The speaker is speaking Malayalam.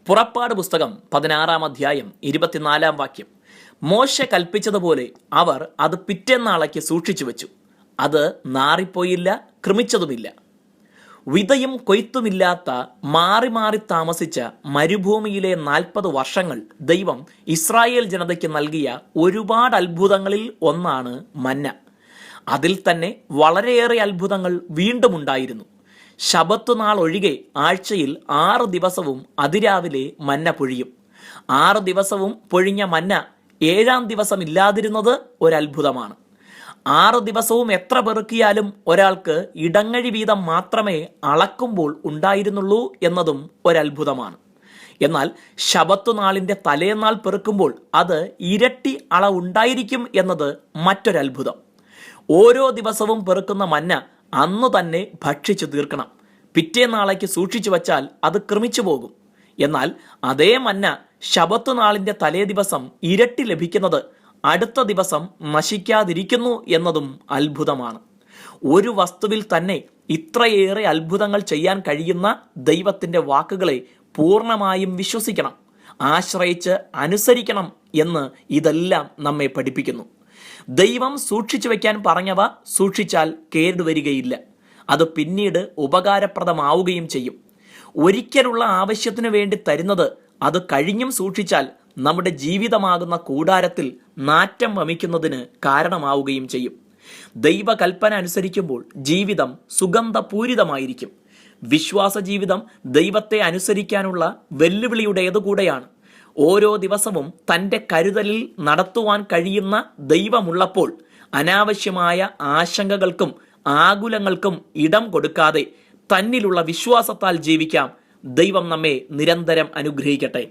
പുറപ്പാട് പുസ്തകം 16-ാം അധ്യായം 24-ാം വാക്യം. മോശ കൽപ്പിച്ചതുപോലെ അവർ അത് പിറ്റേന്നാളേക്ക് സൂക്ഷിച്ചു വെച്ചു. അത് നാറിപ്പോയില്ല, കൃമിച്ചതുമില്ല. വിതയും കൊയ്ത്തുമില്ലാത്ത മാറി മാറി താമസിച്ച മരുഭൂമിയിലെ 40 വർഷങ്ങൾ ദൈവം ഇസ്രായേൽ ജനതയ്ക്ക് നൽകിയ ഒരുപാട് അത്ഭുതങ്ങളിൽ ഒന്നാണ് മന്ന. അതിൽ തന്നെ വളരെയേറെ അത്ഭുതങ്ങൾ വീണ്ടും ഉണ്ടായിരുന്നു. ശബത്ത് നാൾ ഒഴികെ ആഴ്ചയിൽ 6 ദിവസവും അതിരാവിലെ മന്ന പൊഴിയും. 6 ദിവസവും പൊഴിഞ്ഞ മന്ന 7-ാം ദിവസം ഇല്ലാതിരുന്നത് ഒരത്ഭുതമാണ്. 6 ദിവസവും എത്ര പെറുക്കിയാലും ഒരാൾക്ക് ഇടങ്ങഴി വീതം മാത്രമേ അളക്കുമ്പോൾ ഉണ്ടായിരുന്നുള്ളൂ എന്നതും ഒരത്ഭുതമാണ്. എന്നാൽ ശബത്ത് നാളിൻ്റെ തലേന്നാൾ പെറുക്കുമ്പോൾ അത് ഇരട്ടി അളവുണ്ടായിരിക്കും എന്നത് മറ്റൊരത്ഭുതം. ഓരോ ദിവസവും പെറുക്കുന്ന മന്ന അന്നു തന്നെ ഭക്ഷിച്ചു തീർക്കണം. പിറ്റേന്നാളേക്ക് സൂക്ഷിച്ചു വച്ചാൽ അത് കൃമിച്ചു പോകും. എന്നാൽ അതേ മന്ന ശബത്ത് നാളിൻ്റെ തലേ ദിവസം ഇരട്ടി ലഭിക്കുന്നത് അടുത്ത ദിവസം നശിക്കാതിരിക്കുന്നു എന്നതും അത്ഭുതമാണ്. ഒരു വസ്തുവിൽ തന്നെ ഇത്രയേറെ അത്ഭുതങ്ങൾ ചെയ്യാൻ കഴിയുന്ന ദൈവത്തിൻ്റെ വാക്കുകളെ പൂർണ്ണമായും വിശ്വസിക്കണം, ആശ്രയിച്ച് അനുസരിക്കണം എന്ന് ഇതെല്ലാം നമ്മെ പഠിപ്പിക്കുന്നു. ദൈവം സൂക്ഷിച്ചു വയ്ക്കാൻ പറഞ്ഞവ സൂക്ഷിച്ചാൽ കേടുവരികയില്ല, അത് പിന്നീട് ഉപകാരപ്രദമാവുകയും ചെയ്യും. ഒരിക്കലുള്ള ആവശ്യത്തിനു വേണ്ടി തരുന്നത് അത് കഴിഞ്ഞും സൂക്ഷിച്ചാൽ നമ്മുടെ ജീവിതമാകുന്ന കൂടാരത്തിൽ നാറ്റം വമിക്കുന്നതിന് കാരണമാവുകയും ചെയ്യും. ദൈവകൽപ്പന അനുസരിക്കുമ്പോൾ ജീവിതം സുഗന്ധപൂരിതമായിരിക്കും. വിശ്വാസ ജീവിതം ദൈവത്തെ അനുസരിക്കാനുള്ള വെല്ലുവിളിയുടേതുകൂടെയാണ്. ഓരോ ദിവസവും തൻ്റെ കരുതലിൽ നടത്തുവാൻ കഴിയുന്ന ദൈവമുള്ളപ്പോൾ അനാവശ്യമായ ആശങ്കകൾക്കും ആകുലങ്ങൾക്കും ഇടം കൊടുക്കാതെ തന്നിലുള്ള വിശ്വാസത്താൽ ജീവിക്കാം. ദൈവം നമ്മെ നിരന്തരം അനുഗ്രഹിക്കട്ടെ.